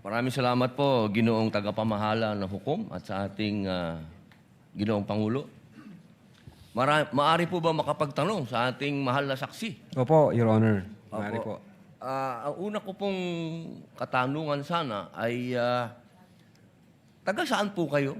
Maraming salamat po, Ginoong Tagapamahala ng Hukom at sa ating Ginoong Pangulo. Maari po ba makapagtanong sa ating mahal na saksi? Opo, Your Honor. Maaari po. Ang una ko pong katanungan sana ay taga saan po kayo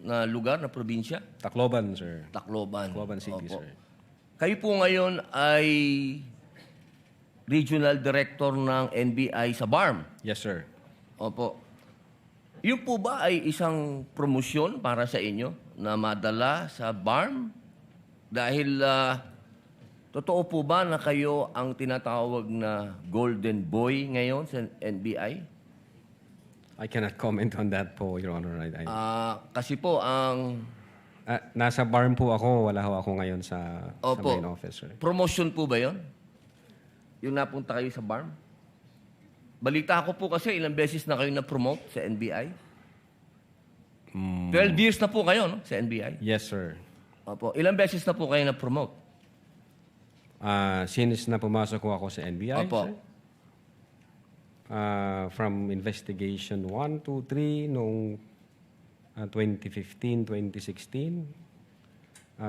na lugar, na probinsya? Tacloban, sir. Tacloban. Tacloban City, Opo. sir. Kayo po ngayon ay Regional Director ng NBI sa BARM. Yes, sir. Opo. Yun po ba ay isang promosyon para sa inyo na madala sa BARM? Dahil totoo po ba na kayo ang tinatawag na Golden Boy ngayon sa NBI? I cannot comment on that po, Your Honor. Kasi po ang Nasa BARM po ako. Wala ho ako ngayon sa main office, sir. promotion po ba yon? Yung napunta kayo sa BARM? Balita ko po kasi ilang beses na kayo na-promote sa NBI. 12 years na po kayo no, sa NBI. Yes, sir. Opo. Ilang beses na po kayo na-promote? Since na pumasok ko ako sa NBI, Opo. sir. From investigation 1, 2, 3 noong 2015, 2016.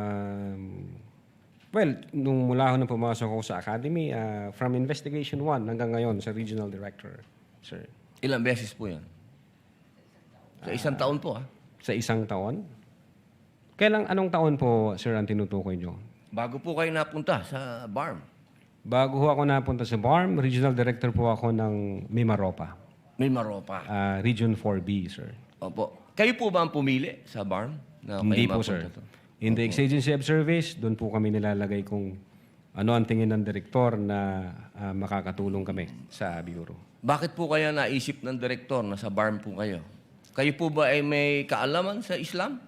Well, nung mula ako na pumasok ako sa academy, from investigation 1 hanggang ngayon sa regional director, sir. Ilang beses po yan? Sa isang taon po, Sa isang taon? Anong taon po, sir, ang tinutukoy nyo? Bago po kayo napunta sa BARM. Bago ho ako napunta sa BARM, regional director po ako ng Mimaropa. May Maropa. Region 4B, sir. Opo. Kayo po ba ang pumili sa BARM? Na Hindi kayo po, sir. mapunta to? In the exigency of service, doon po kami nilalagay kung ano ang tingin ng direktor na makakatulong kami sa bureau. Bakit po kaya naisip ng direktor na sa BARM po kayo? Kayo po ba ay may kaalaman sa Islam?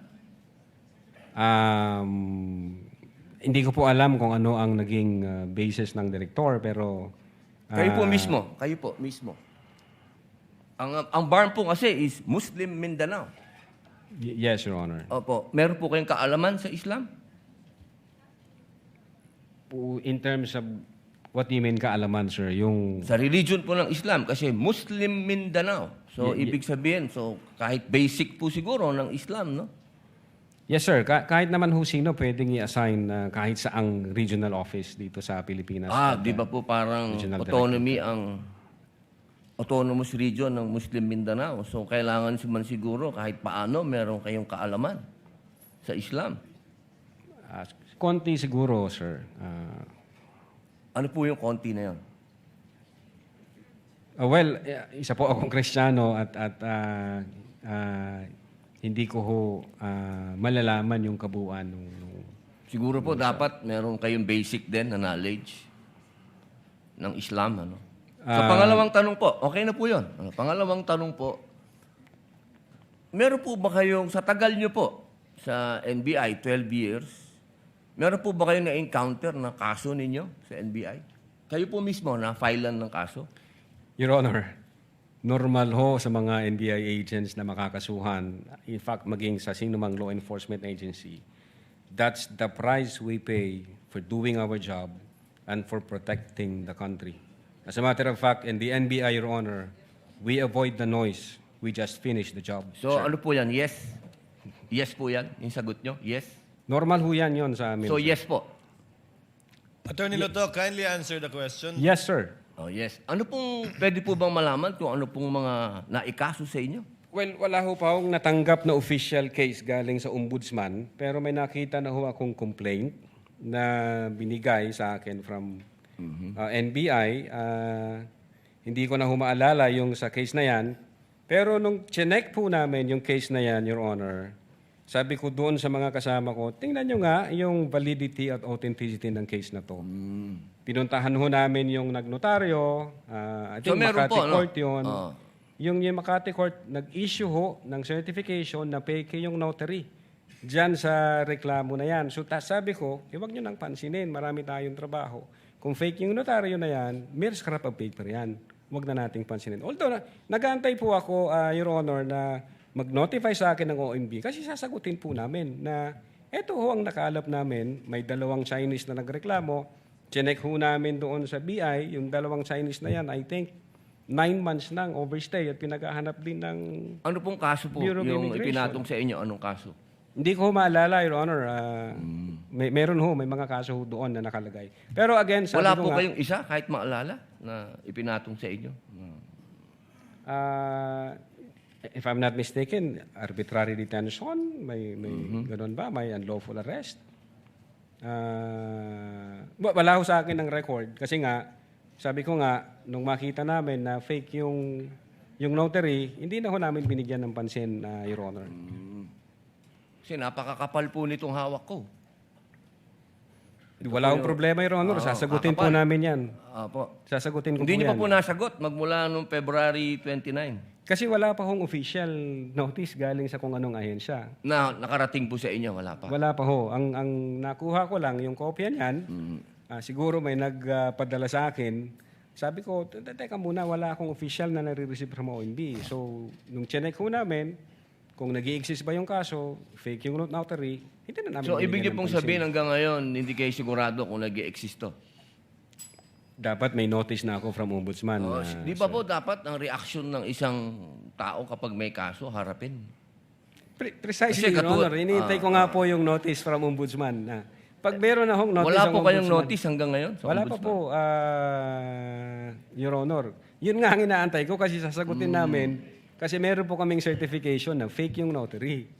Hindi ko po alam kung ano ang naging basis ng direktor, pero Kayo po mismo. Ang BARM po kasi is Muslim Mindanao. yes, Your Honor. Opo. Meron po kayong kaalaman sa Islam? In terms of what do you mean kaalaman, sir? Yung Sa religion po ng Islam kasi Muslim Mindanao. So, ibig sabihin, kahit basic po siguro ng Islam, no? yes, sir. Kahit naman ho sino pwedeng i-assign kahit saang regional office dito sa Pilipinas. Di ba po parang Regional autonomy ang autonomous region ng Muslim Mindanao. So, kailangan man siguro kahit paano meron kayong kaalaman sa Islam. Konti siguro, sir. Ano po yung konti na yun? Well, isa po akong Kristiyano at hindi ko ho malalaman yung kabuuan nung Siguro po dapat meron kayong basic din na knowledge ng Islam. Ano? Sa pangalawang tanong po, okay na po yun. Pangalawang tanong po, meron po ba kayong, sa tagal nyo po, sa NBI, 12 years, meron po ba kayong na-encounter na kaso ninyo sa NBI? Kayo po mismo na-filean ng kaso? Your Honor, normal ho sa mga NBI agents na makakasuhan, in fact, maging sa sinumang law enforcement agency, that's the price we pay for doing our job and for protecting the country. As a matter of fact, in the NBI, Your Honor, we avoid the noise. We just finish the job. So, sir. ano po yan? Yes? Yes po yan? Yung sagot nyo? Yes? Normal ho yan yun sa amin. So, sir. yes po. Attorney Loto, kindly answer the question. Yes, sir. Oh, yes. Ano pong, pwede po bang malaman kung ano pong mga naikaso sa inyo? Well, wala ho pa akong natanggap na official case galing sa ombudsman, pero may nakita na ho akong complaint na binigay sa akin from NBI. Hindi ko na humaalala yung sa case na yan. Pero nung chinek po namin yung case na yan, Your Honor, sabi ko doon sa mga kasama ko, tingnan nyo nga yung validity at authenticity ng case na to. Pinuntahan ho namin yung nagnotaryo, I think meron Makati po, no? Court yun. Yung Makati Court, nag-issue ho ng certification na fake yung notary. Diyan sa reklamo na yan. So sabi ko, huwag nyo nang pansinin, marami tayong trabaho. Kung fake yung notaryo na yan, mere scrap of paper yan. Huwag na nating pansinin. Although, nag-aantay po ako, Your Honor, na mag-notify sa akin ng OMB kasi sasagutin po namin na eto ho ang nakalap namin, may dalawang Chinese na nagreklamo, chinek ho namin doon sa BI, yung dalawang Chinese na yan, I think, 9 months nang overstay at pinaghahanap din ng... Ano pong kaso po Bureau of yung Immigration. ipinatong sa inyo? Anong kaso? Hindi ko maalala, Your Honor. Meron may mga kaso doon na nakalagay. Pero again, sabi Wala ko po nga, kayong isa kahit maalala na ipinatong sa inyo? if I'm not mistaken, arbitrary detention, may ganun ba? May unlawful arrest? Wala ho sa akin ng record kasi nga, sabi ko nga, nung makita namin na fake yung notary, hindi na ho namin binigyan ng pansin, Your Honor. Kasi napakakapal po nitong hawak ko. Wala akong problema, Your Honor. Sasagutin po kakapal. namin yan. Apo. Sasagutin ko Hindi po niyo yan. pa po nasagot magmula noong February 29 Kasi wala pa hong official notice galing sa kung anong ahensya. na nakarating po sa inyo. Wala pa. Wala pa ho. Ang nakuha ko lang, yung kopya niyan, siguro may nagpadala sa akin. Sabi ko, teka muna, wala akong official na nare-receive from OMB. So, nung chinek ho namin, kung nag-i-exist ba yung kaso, fake yung notary, hindi na namin So, ibig niyo binigyan ng pong pansin. sabihin hanggang ngayon, hindi kayo sigurado kung nag-i-exist to. Dapat may notice na ako from Ombudsman. Di ba po dapat ang reaksyon ng isang tao kapag may kaso, harapin? Precisely, Kasi Your Honor. Hinihintay ko nga po yung notice from Ombudsman. Pag meron na hong notice Wala ang po kayong Ombudsman- notice hanggang ngayon? Sa Wala pa ombudsman? po, Your Honor. Yun nga ang inaantay ko kasi sasagutin namin kasi meron po kaming certification na fake yung notary.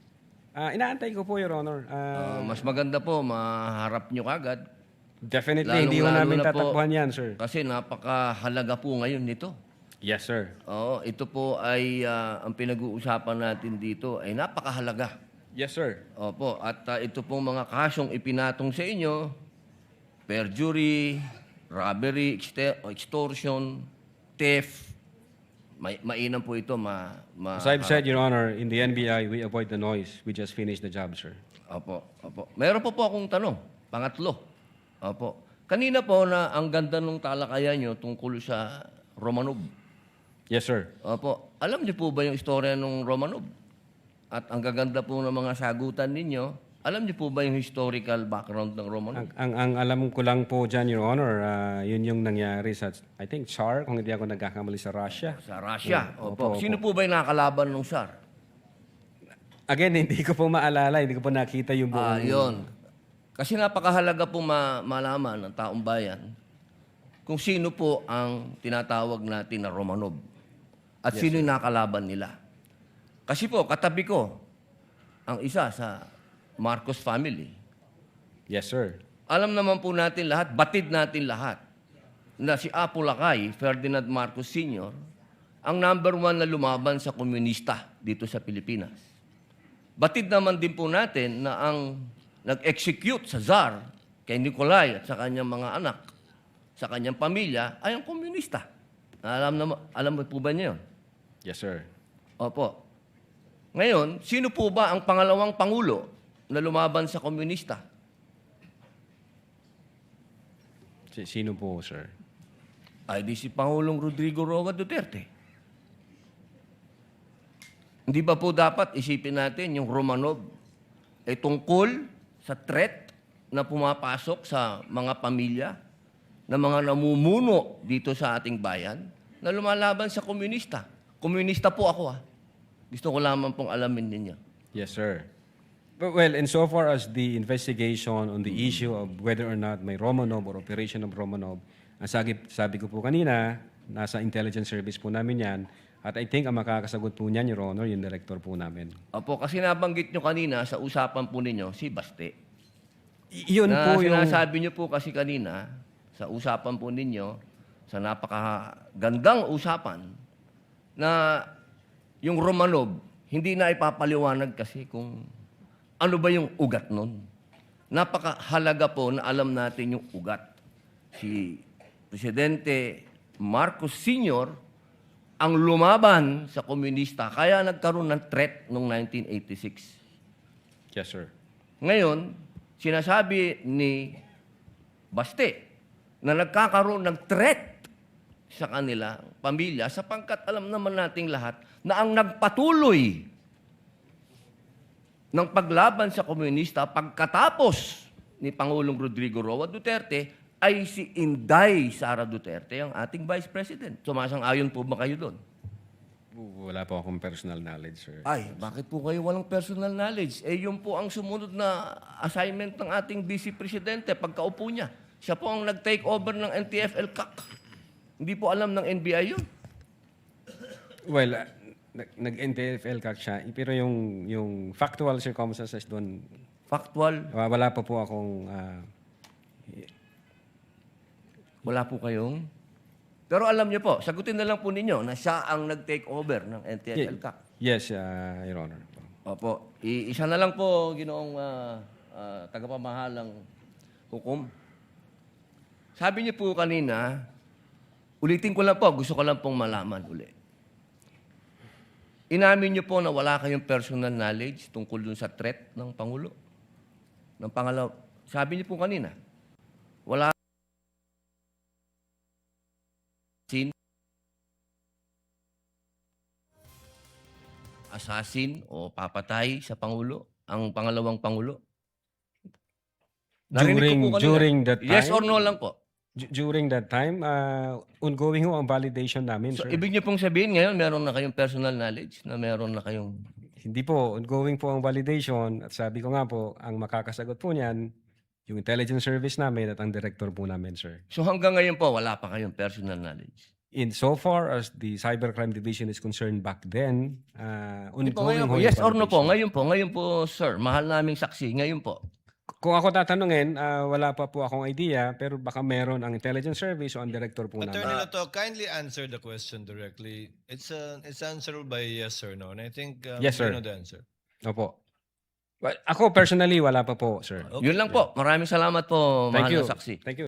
Inaantay ko po, Your Honor. Mas maganda po, maharap nyo kagad. Definitely, hindi ko Lalong-lalo namin na po, tatakbuhan yan, sir. Kasi napakahalaga po ngayon nito. Yes, sir. Oo, ito po ay ang pinag-uusapan natin dito ay napakahalaga. Yes, sir. Opo, at ito pong mga kasong ipinatong sa inyo, perjury, robbery, extortion, theft, mainam po ito. As I've said, Your Honor, in the NBI, we avoid the noise. We just finish the job, sir. Opo, opo. Meron po akong tanong, pangatlo. Opo. Kanina po na ang ganda ng talakayan nyo tungkol sa Romanov. Yes, sir. Opo. Alam niyo po ba yung istorya ng Romanov? At ang gaganda po ng mga sagutan ninyo, alam niyo po ba yung historical background ng Romanov? Ang alam ko lang po dyan, Your Honor, yun yung nangyari sa, I think, Tsar, kung hindi ako nagkakamali sa Russia. Sa Russia. Opo, Opo. Sino po ba yung nakakalaban ng Tsar? Again, hindi ko po maalala, hindi ko po nakita yung buong... Yun. Kasi napakahalaga po malaman ng taong bayan kung sino po ang tinatawag natin na Romanov at sino yung nakalaban nila. Kasi po, katabi ko ang isa sa Marcos family. Yes, sir. Alam naman po natin lahat, batid natin lahat, na si Apo Lakay, Ferdinand Marcos Sr., ang number 1 na lumaban sa komunista dito sa Pilipinas. Batid naman din po natin na ang nag-execute sa Tsar kay Nikolai at sa kanyang mga anak, sa kanyang pamilya, ay ang komunista. Alam mo po ba niyo yun? Yes, sir. Opo. Ngayon, sino po ba ang pangalawang pangulo na lumaban sa komunista? Sino po, sir? Ay di si Pangulong Rodrigo Roa Duterte. Hindi ba po dapat isipin natin yung Romanov ay tungkol sa threat na pumapasok sa mga pamilya na mga namumuno dito sa ating bayan na lumalaban sa komunista. Komunista po ako Gusto ko lamang pong alamin ninyo. Yes, sir. Well, insofar as the investigation on the issue of whether or not may Romanov or operation of Romanov, ang sabi ko po kanina, nasa intelligence service po namin yan, at I think ang makakasagot po niyan, Your Honor, yung director po namin. Opo, kasi nabanggit nyo kanina sa usapan po ninyo, si Baste. Yun Na po yung... sinasabi nyo po kasi kanina, sa usapan po ninyo, sa napakagandang usapan, na yung Romanov, hindi na ipapaliwanag kasi kung ano ba yung ugat nun. Napakahalaga po na alam natin yung ugat. Si Presidente Marcos Sr. ang lumaban sa komunista, kaya nagkaroon ng threat noong 1986. Yes, sir. Ngayon, sinasabi ni Baste na nagkakaroon ng threat sa kanila, pamilya, sapagkat alam naman nating lahat na ang nagpatuloy ng paglaban sa komunista pagkatapos ni Pangulong Rodrigo Roa Duterte ay si Inday Sara Duterte, ang ating Vice President. Sumasang-ayon po ba kayo doon? Wala po akong personal knowledge, sir. Ay, bakit po kayo walang personal knowledge? Eh, yun po ang sumunod na assignment ng ating Vice Presidente pagkaupo niya. Siya po ang nag-take over ng NTF-ELCAC. Hindi po alam ng NBI yun. Well, nag-NTFL ka siya, pero yung factual circumstances doon, Factual, wala pa po akong... wala po kayong... Pero alam niyo po, sagutin na lang po ninyo na siya ang nag-take over ng NTF-ELCAC. Yes, Your Honor. Opo. Isa na lang po, ginoong tagapamahalang hukom. Sabi niyo po kanina, ulitin ko lang po, gusto ko lang pong malaman uli. Inamin niyo po na wala kayong personal knowledge tungkol dun sa threat ng Pangulo. Ng pangalaw, sabi niyo po kanina, wala assassin o papatay sa Pangulo, ang pangalawang Pangulo. Narinig ko po kanina. During that time? Yes or no lang po. During that time, ongoing ho ang validation namin, So, sir. ibig niyo pong sabihin ngayon, meron na kayong personal knowledge, na meron na kayong... Hindi po, ongoing po ang validation. At sabi ko nga po, ang makakasagot po niyan, yung intelligence service namin at ang director po namin, sir. So, hanggang ngayon po, wala pa kayong personal knowledge. In so far as the cybercrime division is concerned back then, Hindi po, ongoing ngayon po. ho yung Yes or no po? validation. Ngayon po, sir. Mahal naming saksi. Ngayon po. Kung ako tatanungin, wala pa po akong idea, pero baka meron ang intelligence service o ang director po namin. Attorney Lato, kindly answer the question directly. It's answerable by yes or no. And I think Yes, sir. you know the answer. Opo. Well, ako personally, wala pa po, sir. Yun lang po. Maraming salamat po, mahal Thank you. na saksi. Thank you.